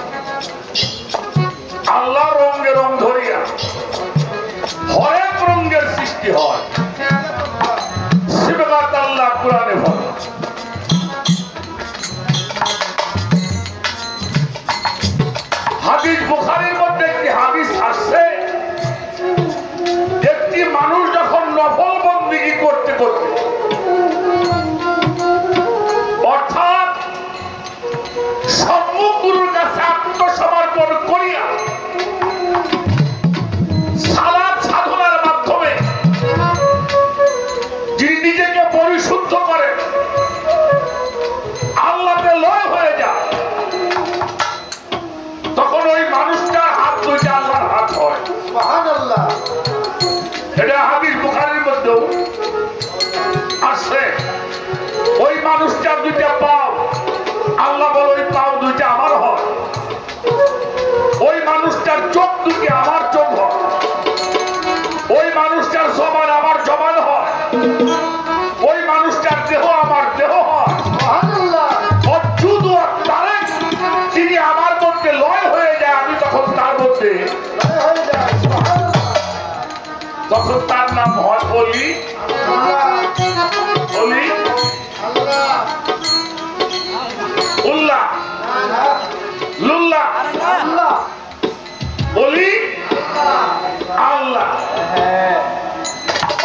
[SPEAKER 2] আল্লাহ রঙে রং ধরিয়া হরেক রঙের সৃষ্টি হয়, সিবগাত আল্লাহ কোরআনে বলে। হাদিস বুখারীর মধ্যে একটি হাদিস আসছে, একটি মানুষ যখন নফল বন্দেগী করতে করতে, অর্থাৎ সম্মুখ গুরুর কাছে আত্মসমর্পণ করিয়া সালাত সাধনার মাধ্যমে যিনি নিজেকে পরিশুদ্ধ করে আল্লাহতে লয় হয়ে যায়, তখন ওই মানুষটার হাত দুইটা আল্লাহর হাত হয়। সুবহানাল্লাহ। এটা হাদিস বুখারীর মধ্যেও আসছে। ওই মানুষটার দুইটা পাও, আল্লাহ বলে ওই পাও দুইটা আমার হয়। ওই মানুষটার চোখ দুটি আমার চোখ হয়। ওই মানুষটার জবান আমার জবান হয়। ওই মানুষটার দেহ আমার দেহ হয়। তিনি আমার মধ্যে লয় হয়ে যায়, আমি তখন তার মধ্যে, তখন তার নাম হয় অলি। অলি উল্লাহ লুল্লাহ অলি আল্লাহ।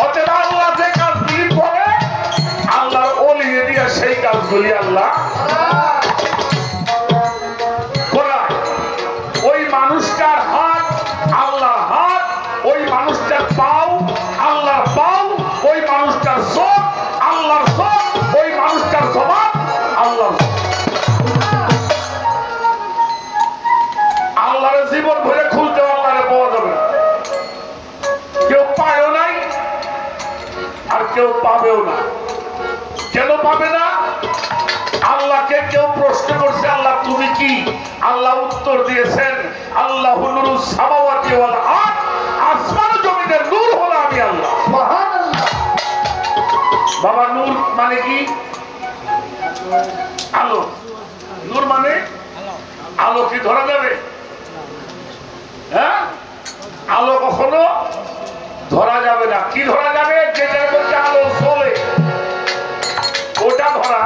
[SPEAKER 2] অতএব আল্লাহ যে কাজ দিন করে আল্লাহর অলি দিয়ে সেই কাজ কাজগুলি আল্লাহ করায়। ওই মানুষটার হাত আল্লাহর হাত, ওই মানুষটার পাও আল্লাহর পাও, ওই মানুষটার চোখ আল্লাহর চোখ, ওই মানুষটার জবান আল্লাহর। আল্লাহর জীবন ভরে খুলতে আল্লাহরে পাওয়া যাবে না। কেউ পায়ও নাই আর কেউ পাবেও না। কেন পাবে না? আল্লাহকে কেউ প্রশ্ন করছে, আল্লাহ তুমি কি? আল্লাহ উত্তর দিয়েছেন, আল্লাহু নূরুস সামাওয়াতি ওয়াল আরদ, আসমান জমিনের নূর হলো আমি আল্লাহ। সুবহানাল্লাহ। বাবা নূর মানে কি? আলো। নূর মানে আলো। কি ধরা যাবে? হ্যাঁ, আলো কখনো ধরা যাবে না। কি ধরা যাবে? যেটার মধ্যে আলো চলে ওটা ধরা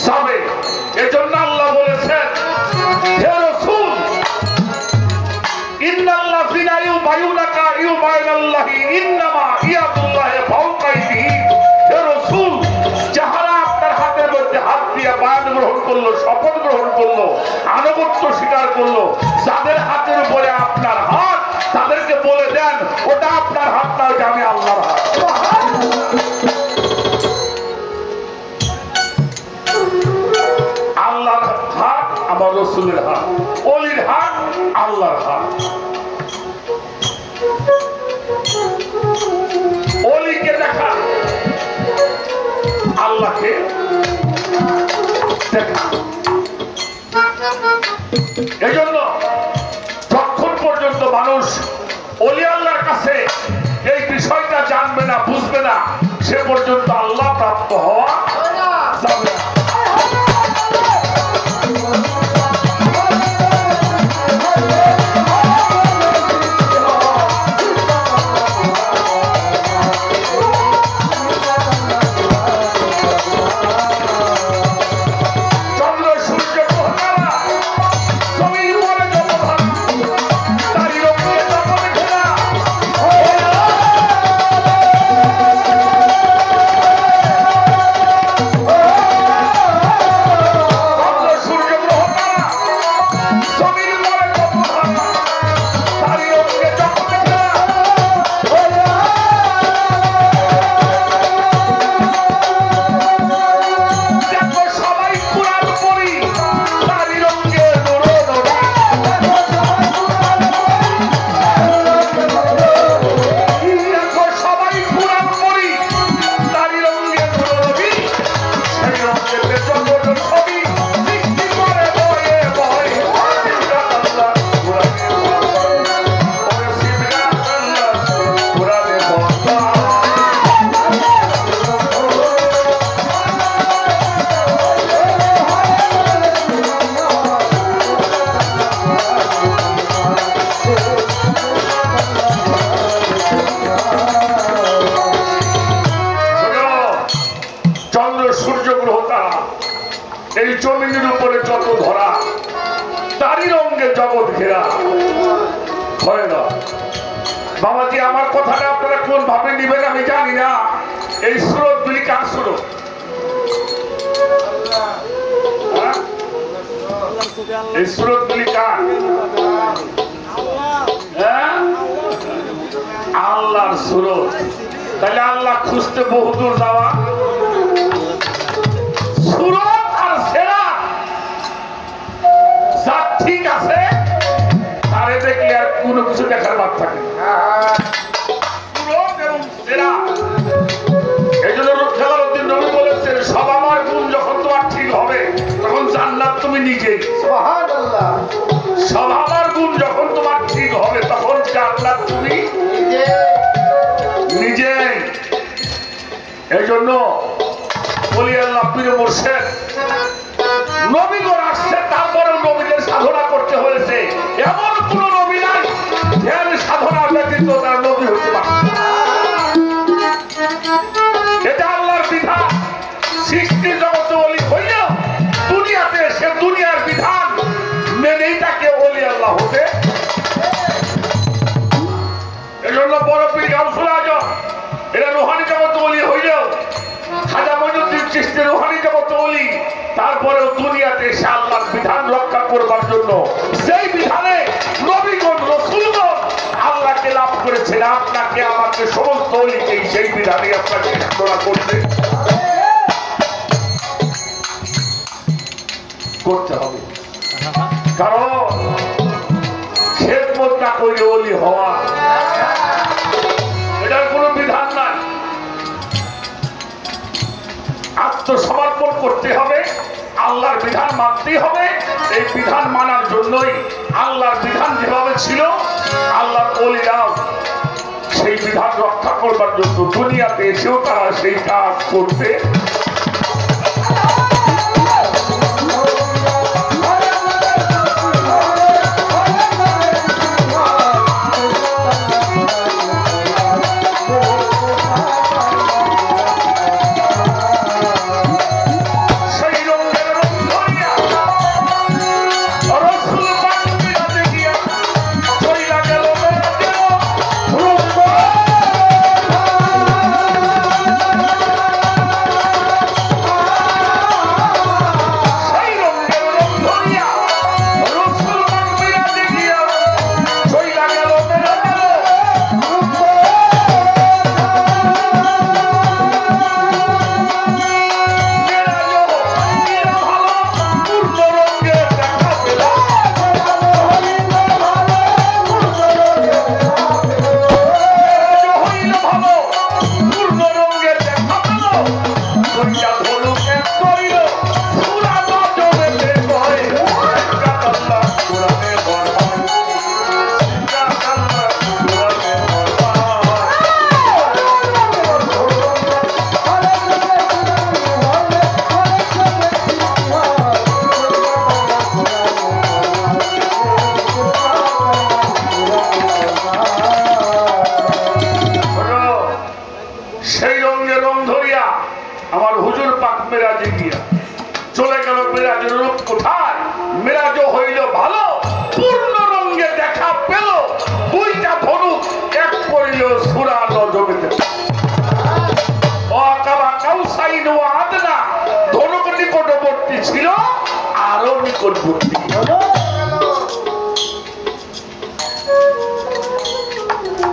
[SPEAKER 2] যাবে। এজন্য আল্লাহ বলেছেন, হে রাসূল, ইন্নাল্লাযিনা ইউবাইয়ুনাকা ইউবাইয়ুনাল্লাহি ইন্নামা ইয়াদুল্লাহি ফাওকা আইদিহিম। হে রাসূল, যাহারা আপনার হাতের মধ্যে হাত দিয়ে বায়াত গ্রহণ করলো, শপথ গ্রহণ করলো, আনুগত্য স্বীকার করলো, যাদের হাতের উপরে আপনার হাত, তাদেরকে বলে দেন ওটা আপনার হাত না, ওটা আমি আল্লাহর হাত। আল্লাহর হাত আমার রাসূলের হাত, ওলির হাত আল্লাহর হাত। ওলিকে দেখা, আল্লাহকে দেখা। এই জন্য যতক্ষণ পর্যন্ত মানুষ ওলি আল্লাহর কাছে এই বিষয়টা জানবে না, বুঝবে না, সে পর্যন্ত আল্লাহ প্রাপ্ত হওয়া যাবে না। এই জমিনের উপরে যত ধরা, তারই রঙে জগৎ ঘেরা হয় না। বাবাজি, আমার কথাটা আপনারা কোন ভাবে নিবেন আমি জানি না। এই সুরত গুলি কার সুরত? এই সুরত গুলি কার? আল্লাহর সুরত। তাহলে আল্লাহ খুঁজতে বহুদূর যাওয়া। সুরত আর সেরা যা ঠিক আছে তারে দেখলে আর কোনো কিছু দেখার বাদ থাকে না। সুরত এবং সেরা। এই জন্য খেলারউদ্দিন নবী বলেছেন, সব আমার গুণ যখন তোমার ঠিক হবে তখন জান্নাত তুমি নিজেই। সুবহানাল্লাহ। সব আমার গুণ যখন তোমার ঠিক হবে তখন জান্নাত তুমি নিজেই। এই জন্য বলি আল্লাহ পীর মুর্শিদ নবীগণ আসছে, তারপরেও নবীদের সাধনা করতে হয়েছে। এমন কোন নবী নাই ধ্যান সাধনা ব্যতীত তার নবী হতে পারে। এটা আল্লাহর বিধান। সৃষ্টি জগতে ওলি হইলেও দুনিয়াতে সে দুনিয়ার বিধান মেনেই তাকে ওলি আল্লাহ হতে। এই জন্য বড় পীর গাউসুল আজম এরা রুহানি জগতে ওলি হইলেও খাজা মঈনুদ্দিন চিশতি রুহানি জগৎ ওলি, তারপরেও দুনিয়াতে এসে আল্লাহর বিধান রক্ষা করবার জন্য সেই বিধানে নবীগণ রাসূলগণ আল্লাহকে লাভ করেছেন। আপনাকে আমাকে সমস্ত ওলিকেই সেই বিধানে আপনাকে সাধনা করতে হবে। কারণ খেদমত না করলে ওলি হওয়া এটার কোনো বিধান নাই। আত্মসমর্পণ করতে হবে, আল্লাহর বিধান মানতে হবে। এই বিধান মানার জন্যই আল্লাহর বিধান যেভাবে ছিল আল্লাহর ওলিরাও সেই বিধান রক্ষা করবার জন্য দুনিয়াতে এসেও তারা সেই কাজ করতে।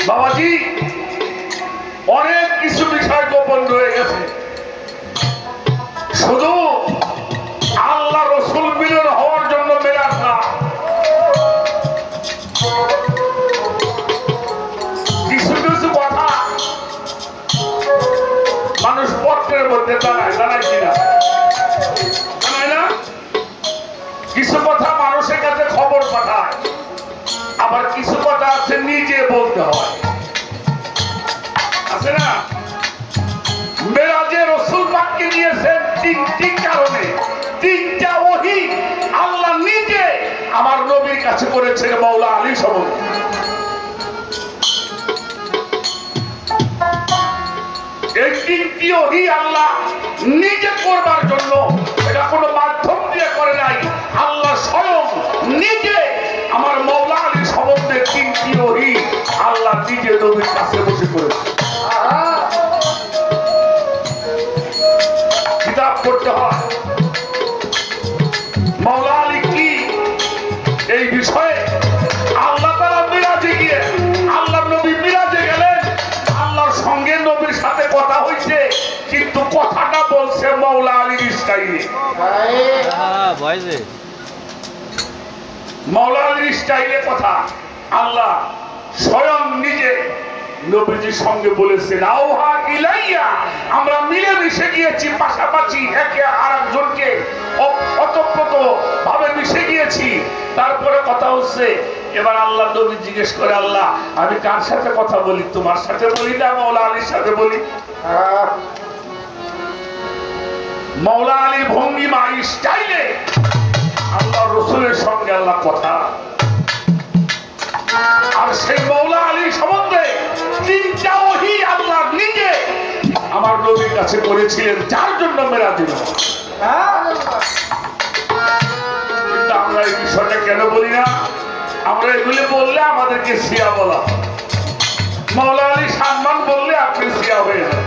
[SPEAKER 2] বাবাজি অনেক কিছু বিষয় গোপন রয়ে গেছে। শুধু আল্লাহ রসুল মিলন হওয়ার জন্য মেলাদ না, কিছু কিছু কথা মানুষ পত্রের মধ্যে জানায় কিনা জানায় না। কিছু কথা মানুষের কাছে খবর পাঠায়, আবার কিছু কথা আছে নিজে বলতে হয়, আছে না। মেরাজে রাসূল পাককে নিয়েছেন তিনটি কারণে, তিনটা ওহী আল্লাহ নিজে আমার নবীর কাছে করেছেন মাওলা আলী সম্বন্ধে। এই তিনটি ওহী আল্লাহ নিজে করবার জন্য, এটা কোনো মাধ্যম দিয়ে করে নাই, আল্লাহ স্বয়ং নিজে আমার মাওলা আলী সম্বন্ধে তিনটি ওহী আল্লাহ নিজে নবীর কাছে বসে করেছে। কিতাব করতে হয় মাওলা আলী কি এই বিষয়ে আল্লাহ তাআলা মিরাজে গিয়ে আল্লাহ নবী মিরাজে গেলেন, আল্লাহর সঙ্গে নবীর সাথে কথা হইছে, কিন্তু কথাটা বলছে মাওলা আলীর স্টাইলে। মাওলা আলীর স্টাইলে কথা আল্লাহ স্বয়ং নিজে নবীজির সঙ্গে বলেছেন, আওহা ইলাইয়া, আমরা মিলে মিশে গিয়েছি, পাশাপাশি একে আরেকজনকে অতপ্রত ভাবে মিশে গিয়েছি। তারপরে কথা হচ্ছে, এবার আল্লাহ নবী জিজ্ঞেস করে, আল্লাহ আমি কার সাথে কথা বলি? তোমার সাথে বলি না মাওলা আলীর সাথে বলি? মাওলা আলীর ভঙ্গিমা স্টাইলে আল্লাহ রসুলের সঙ্গে আল্লাহ কথা। আর সেই মাওলা আলী সম্বন্ধে তিনটা ওহী আল্লাহ নিজে আমার নবীর কাছে করেছিলেন, যার জন্য মেরাজ হলো। কিন্তু আমরা এই বিষয়টা কেন বলি না? আমরা এগুলি বললে আমাদেরকে শিয়া বলা, মাওলা আলী সম্মান বললে আপনি শিয়া হয়ে যান।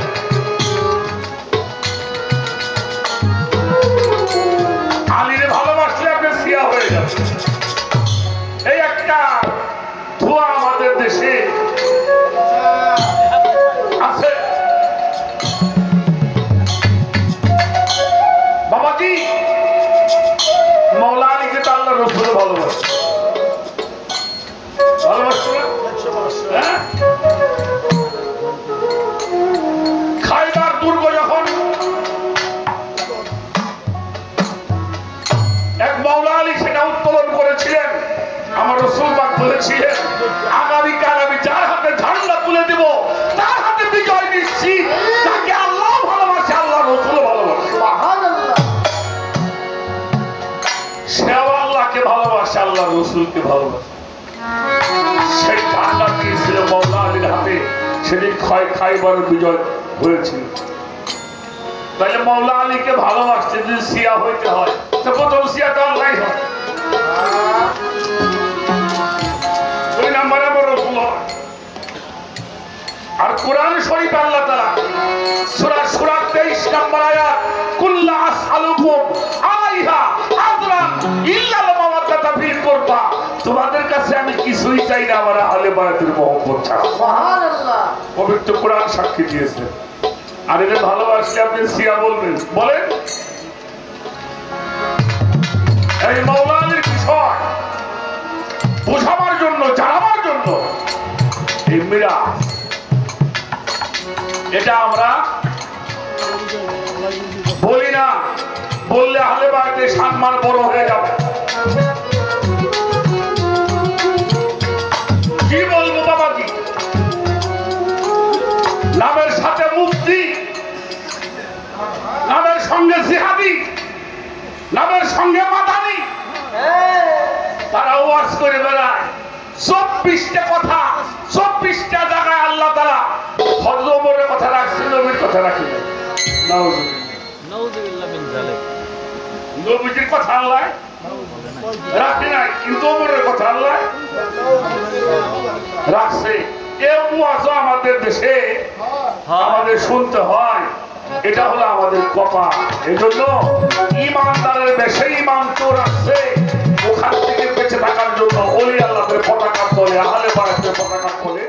[SPEAKER 2] ভালোবাসে ভালোবাসতো না? হ্যাঁ? খাইবার দুর্গ যখন এক মাওলা আলী সেটা উত্তোলন করেছিলেন, আমার রাসূল পাক বলেছিলেন আগামীকাল আমি যার হাতে ঝান্ডা তুলে দেব তার হাতে বিজয় নিশ্চিত। তাকে আল্লাহ ভালোবাসে, আল্লাহ রাসূল ভালোবাসে। সেও আল্লাহকে ভালোবাসে, আল্লাহ রাসূলকে ভালোবাসে। সেই ঝান্ডা দিয়েছিল মাওলা আলীর হাতে, সেদিন খাইবারের বিজয় হয়েছিল। তাহলে মাওলা আলীকে ভালোবাসতে যদি শিয়া হইতে হয় তো প্রথম শিয়া তো আল্লাহ হয়। 2 নম্বরে আমার রাসূল। আর কোরআন শরীফ আল্লাহ তাআলা সূরা 23 নম্বর আয়াত কুল্লা আসআলুকুম আলাইহা আজরান ইল্লা মাওয়াদাতা ফিল কুরবা, তোমাদের কাছে আমি কিছুই চাই না আমার আহলে বায়াতের মহব্বত ছাড়া। সুবহানাল্লাহ, পবিত্র কোরআন সাক্ষী দিয়েছে। আর এটা ভালোবাসলে আপনি শিয়া বলবেন, বলেন। এই মাওলা আলীর বিষয় বোঝাবার জন্য, জানাবার জন্য এই মিরাজ, এটা আমরা বলি না, বললে আহলে বায়াতের সম্মান বড় হয়ে যাবে। কি বলবো বাবাজি, নামের সাথে মুফতি, নামের সঙ্গে জিহাদি, নামের সঙ্গে মাদানি, তারা ওয়াজ করে বেড়ায়। 24টা কথা, 24টা জায়গায় আল্লাহ তাআলা হযরত ওমরের কথা রাখছে, নবীর কথা রাখি না। নাউযুবিল্লাহ মিন যালিক। নবীর কথা আল্লাহ রাখে নাই, কিন্তু ওমরের কথা আল্লাহ রাখছে। এই ওয়াজ আমাদের দেশে আমাদের শুনতে হয়, এটা হলো আমাদের কপাল। এজন্য ইমানদারের বেশে ইমান তো রাখছে, ওখান থেকে বেঁচে থাকার জন্য ওলি আল্লাহর পতাকা তোলে, আহলে বায়াতের পতাকা তোলে।